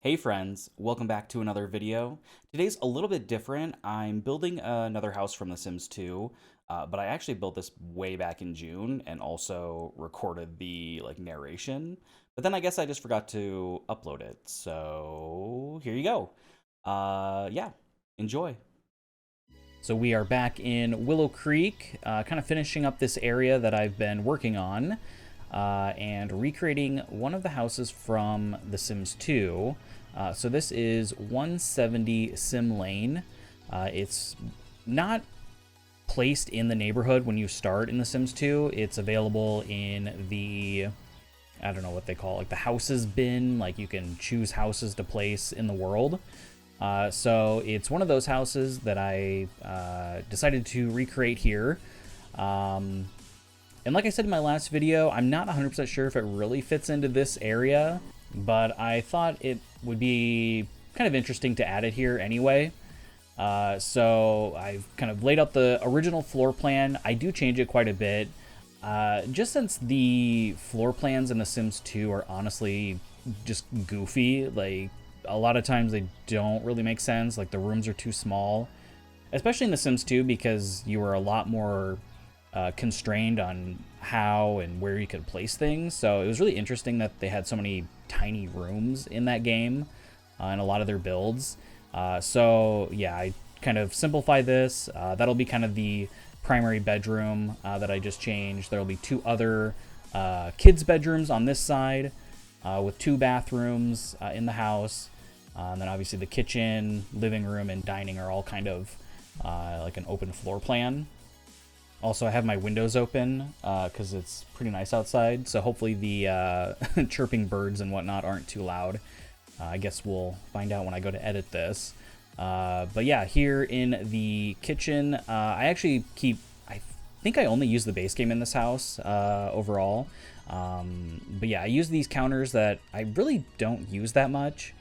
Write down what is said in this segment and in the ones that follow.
Hey friends, welcome back to another video. Today's a little bit different. I'm building another house from The Sims 2, but I actually built this way back in June and also recorded the narration. But then I guess I just forgot to upload it. So here you go. Yeah, enjoy. So we are back in Willow Creek, kind of finishing up this area that I've been working on and recreating one of the houses from The Sims 2. So this is 170 Sim Lane. It's not placed in the neighborhood when you start in The Sims 2. It's available in the, I don't know what they call it, like the houses bin. Like you can choose houses to place in the world. So it's one of those houses that I decided to recreate here. And like I said in my last video, I'm not 100% sure if it really fits into this area, but I thought it would be kind of interesting to add it here anyway. So I've kind of laid out the original floor plan. I do change it quite a bit, just since the floor plans in The Sims 2 are honestly just goofy. Like, a lot of times they don't really make sense. Like, the rooms are too small, especially in The Sims 2, because you were a lot more constrained on how and where you could place things. So it was really interesting that they had so many tiny rooms in that game in a lot of their builds. So yeah, I kind of simplify this. That'll be kind of the primary bedroom that I just changed. There'll be two other kids' bedrooms on this side with two bathrooms in the house. And then obviously the kitchen, living room, and dining are all kind of like an open floor plan. Also, I have my windows open because it's pretty nice outside. So hopefully the chirping birds and whatnot aren't too loud. I guess we'll find out when I go to edit this. But yeah, here in the kitchen, I actually I think I only use the base game in this house overall. But yeah, I use these counters that I really don't use that much.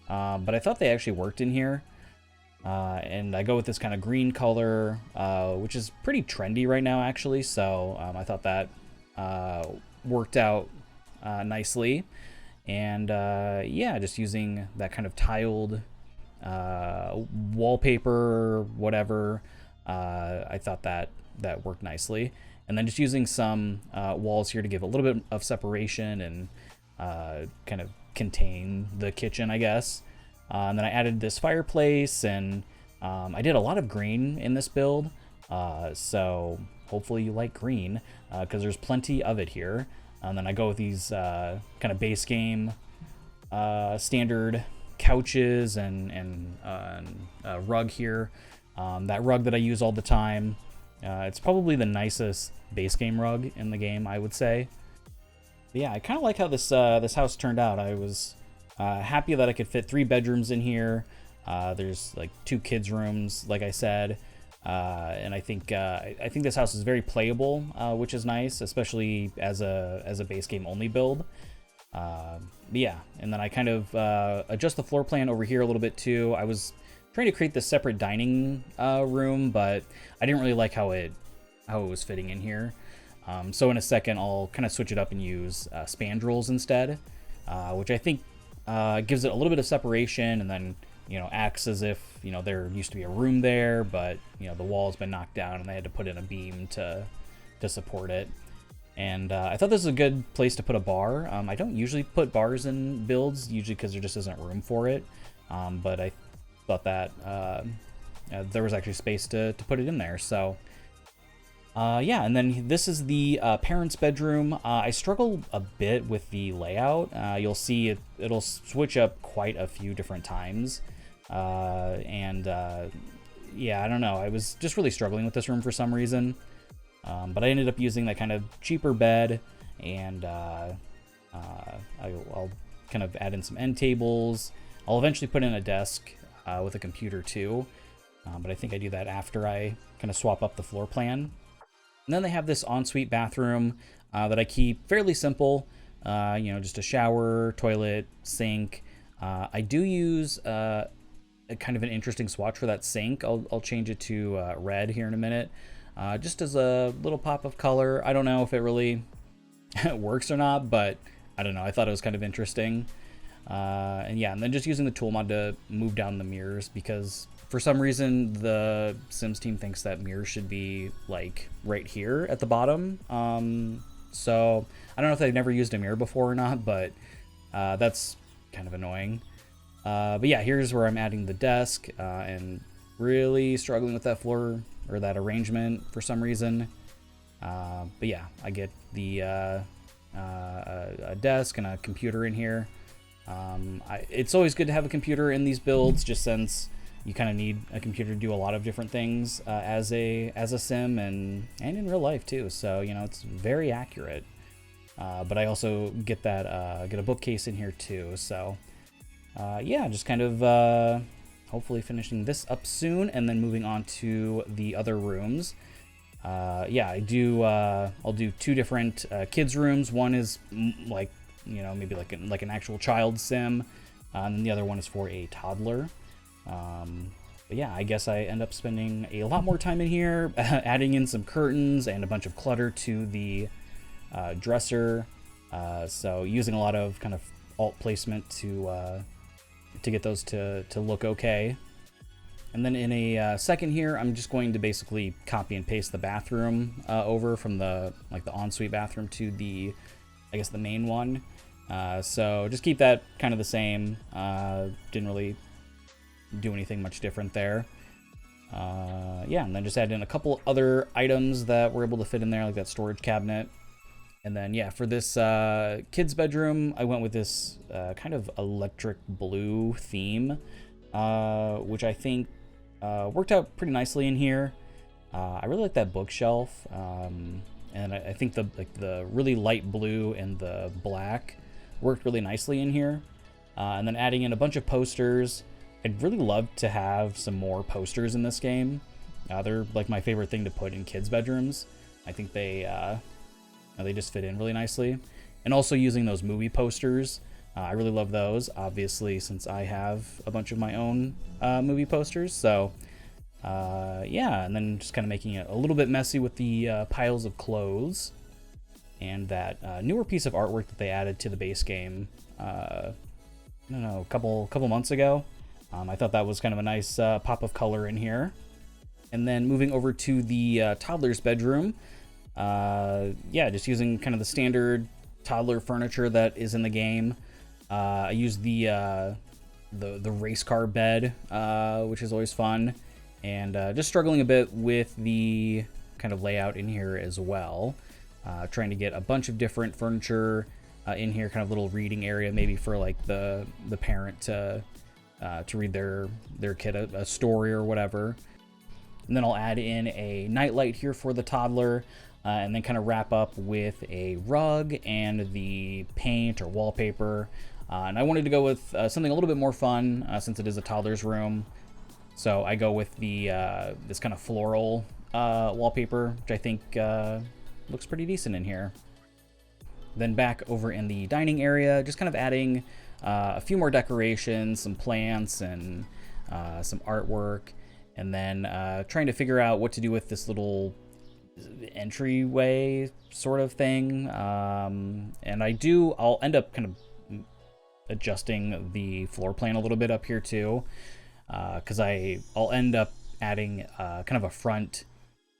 But I thought they actually worked in here. And I go with this kind of green color, which is pretty trendy right now, actually. So I thought that worked out nicely. And yeah, just using that kind of tiled wallpaper, whatever, I thought that worked nicely. And then just using some walls here to give a little bit of separation and kind of contain the kitchen, I guess. And then I added this fireplace, and I did a lot of green in this build. So hopefully you like green, because there's plenty of it here. And then I go with these kind of base game standard couches and rug here. That rug that I use all the time. It's probably the nicest base game rug in the game, I would say. But yeah, I kind of like how this house turned out. I was happy that I could fit 3 bedrooms in here. There's like 2 kids' rooms, like I said, and I think this house is very playable, which is nice, especially as a base game only build. Yeah, and then I kind of adjust the floor plan over here a little bit too. I was trying to create this separate dining room, but I didn't really like how it was fitting in here. So in a second, I'll kind of switch it up and use spandrels instead, which I think gives it a little bit of separation, and then acts as if there used to be a room there, but the wall's been knocked down and they had to put in a beam to support it. And I thought this was a good place to put a bar. I don't usually put bars in builds, usually because there just isn't room for it. But I thought that there was actually space to put it in there. So yeah, and then this is the parents' bedroom. I struggle a bit with the layout. You'll see it'll switch up quite a few different times. Yeah, I don't know. I was just really struggling with this room for some reason. But I ended up using that kind of cheaper bed, and I'll kind of add in some end tables. I'll eventually put in a desk with a computer too, but I think I do that after I kind of swap up the floor plan. And then they have this ensuite bathroom that I keep fairly simple, just a shower, toilet, sink. I do use a kind of an interesting swatch for that sink. I'll change it to red here in a minute. Just as a little pop of color. I don't know if it really works or not, but I don't know. I thought it was kind of interesting. And yeah, and then just using the tool mod to move down the mirrors, because for some reason the Sims team thinks that mirrors should be like right here at the bottom. So I don't know if they've never used a mirror before or not, but that's kind of annoying. But yeah, here's where I'm adding the desk, and really struggling with that floor or that arrangement for some reason. But yeah, I get the a desk and a computer in here. It's always good to have a computer in these builds, just since you kind of need a computer to do a lot of different things as a sim and in real life too. So you know, it's very accurate. But I also get that get a bookcase in here too. So yeah, just kind of hopefully finishing this up soon, and then moving on to the other rooms. Yeah, I'll do two different kids rooms. One is like, you know, maybe like an actual child sim, and the other one is for a toddler. But yeah, I guess I end up spending a lot more time in here, adding in some curtains and a bunch of clutter to the dresser. So using a lot of kind of alt placement to get those to look okay. And then in a second here, I'm just going to basically copy and paste the bathroom over from the ensuite bathroom to the, I guess, the main one. So just keep that kind of the same. Didn't really do anything much different there. Yeah, and then just add in a couple other items that we're able to fit in there, like that storage cabinet. And then, yeah, for this kid's bedroom, I went with this kind of electric blue theme, which I think worked out pretty nicely in here. I really like that bookshelf, and I think the really light blue and the black worked really nicely in here. And then adding in a bunch of posters. I'd really love to have some more posters in this game. They're like my favorite thing to put in kids' bedrooms. I think they just fit in really nicely. And also using those movie posters. I really love those, obviously, since I have a bunch of my own movie posters. So, yeah, and then just kind of making it a little bit messy with the piles of clothes. And that newer piece of artwork that they added to the base game, I don't know, a couple months ago. I thought that was kind of a nice pop of color in here. And then moving over to the toddler's bedroom. Yeah, just using kind of the standard toddler furniture that is in the game. I used the race car bed, which is always fun, and just struggling a bit with the kind of layout in here as well. Trying to get a bunch of different furniture in here, kind of little reading area, maybe for like the parent to read their kid a story or whatever. And then I'll add in a nightlight here for the toddler. And then kind of wrap up with a rug and the paint or wallpaper. And I wanted to go with something a little bit more fun since it is a toddler's room. So I go with the this kind of floral wallpaper, which I think looks pretty decent in here. Then back over in the dining area, just kind of adding a few more decorations, some plants, and some artwork. And then trying to figure out what to do with this little entryway sort of thing, and I'll end up kind of adjusting the floor plan a little bit up here too, because I'll end up adding kind of a front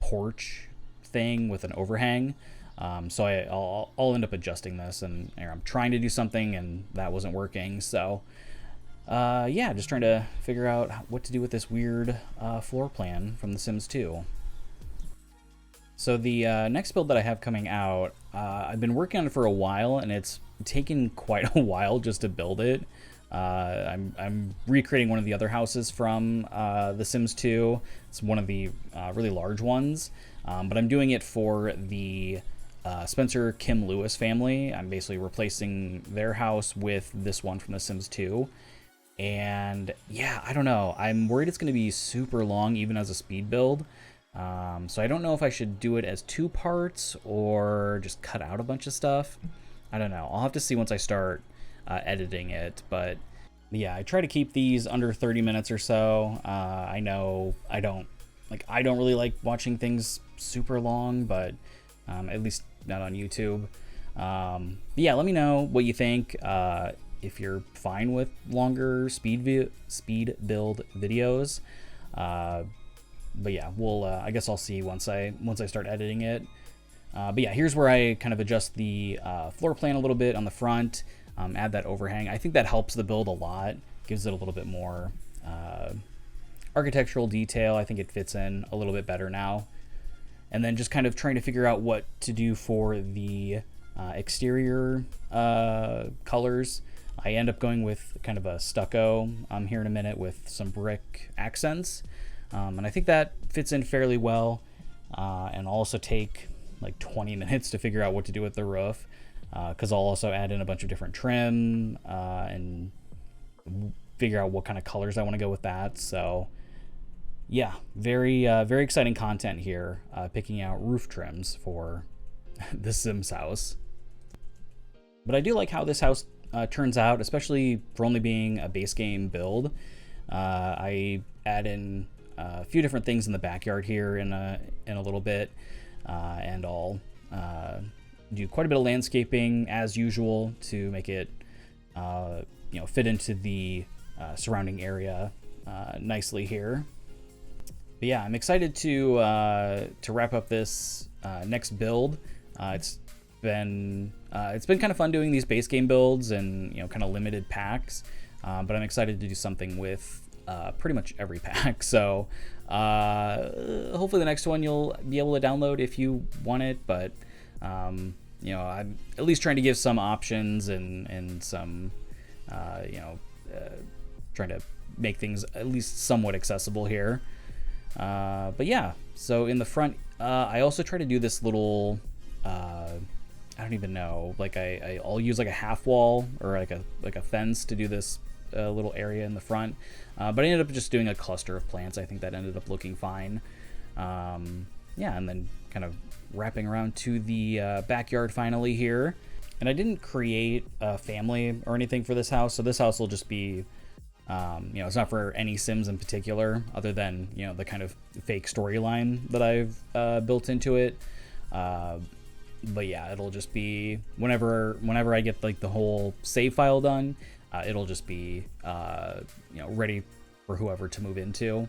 porch thing with an overhang, so I'll end up adjusting this, and I'm trying to do something and that wasn't working, so yeah, just trying to figure out what to do with this weird floor plan from The Sims 2. So the next build that I have coming out, I've been working on it for a while, and it's taken quite a while just to build it. I'm recreating one of the other houses from The Sims 2. It's one of the really large ones, but I'm doing it for the Spencer Kim Lewis family. I'm basically replacing their house with this one from The Sims 2. And yeah, I don't know. I'm worried it's going to be super long, even as a speed build. So I don't know if I should do it as 2 parts or just cut out a bunch of stuff. I don't know. I'll have to see once I start editing it. But yeah, I try to keep these under 30 minutes or so. I know I don't really like watching things super long, but at least not on YouTube. Yeah, let me know what you think. if you're fine with longer speed build videos. But yeah, we'll I guess I'll see once I start editing it. But yeah, here's where I kind of adjust the floor plan a little bit on the front, add that overhang. I think that helps the build a lot, gives it a little bit more architectural detail. I think it fits in a little bit better now. And then just kind of trying to figure out what to do for the exterior colors. I end up going with kind of a stucco here in a minute with some brick accents. And I think that fits in fairly well. And I'll also take like 20 minutes to figure out what to do with the roof, because I'll also add in a bunch of different trim and figure out what kind of colors I want to go with that. So yeah, very exciting content here, picking out roof trims for the Sims house. But I do like how this house turns out, especially for only being a base game build. I add in a few different things in the backyard here in a little bit, and I'll do quite a bit of landscaping as usual to make it fit into the surrounding area nicely here. But yeah, I'm excited to wrap up this next build. It's been kind of fun doing these base game builds and kind of limited packs, but I'm excited to do something with pretty much every pack. So hopefully the next one you'll be able to download if you want it, but I'm at least trying to give some options and some trying to make things at least somewhat accessible here. But yeah, so in the front I also try to do this little I don't even know, like I'll use like a half wall or like a fence to do this little area in the front, but I ended up just doing a cluster of plants. I think that ended up looking fine. Yeah, and then kind of wrapping around to the backyard finally here. And I didn't create a family or anything for this house, so this house will just be it's not for any Sims in particular, other than the kind of fake storyline that I've built into it. But yeah, it'll just be whenever I get like the whole save file done, it'll just be ready for whoever to move into.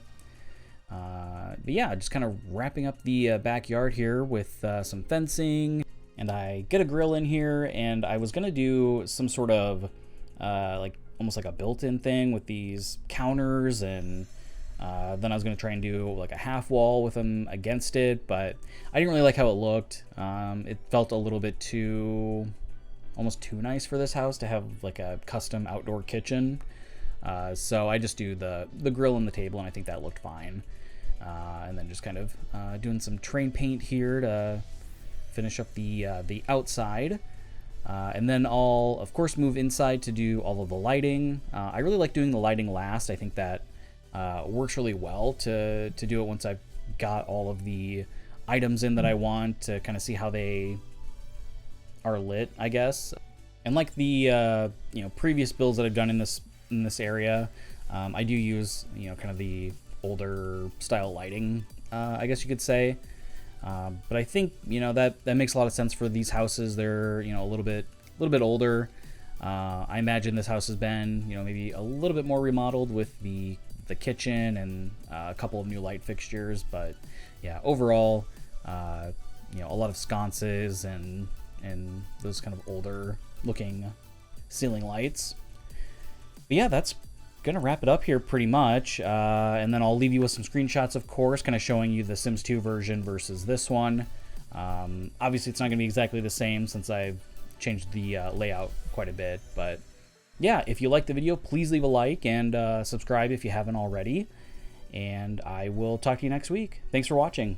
But yeah, just kind of wrapping up the backyard here with some fencing, and I get a grill in here, and I was gonna do some sort of like almost like a built-in thing with these counters, and then I was going to try and do like a half wall with them against it, but I didn't really like how it looked. It felt a little bit almost too nice for this house to have like a custom outdoor kitchen. So I just do the grill and the table, and I think that looked fine. And then just kind of doing some train paint here to finish up the outside. And then I'll, of course, move inside to do all of the lighting. I really like doing the lighting last. I think that works really well to do it once I've got all of the items in that I want to kind of see how they are lit, I guess. And like the previous builds that I've done in this area, I do use kind of the older style lighting, I guess you could say. But I think that makes a lot of sense for these houses. They're a little bit older. I imagine this house has been maybe a little bit more remodeled with the kitchen and a couple of new light fixtures, but yeah, overall a lot of sconces and those kind of older looking ceiling lights. But yeah, that's gonna wrap it up here pretty much, and then I'll leave you with some screenshots, of course, kind of showing you the Sims 2 version versus this one. Obviously it's not gonna be exactly the same since I've changed the layout quite a bit, but yeah, if you liked the video, please leave a like and subscribe if you haven't already, and I will talk to you next week. Thanks for watching.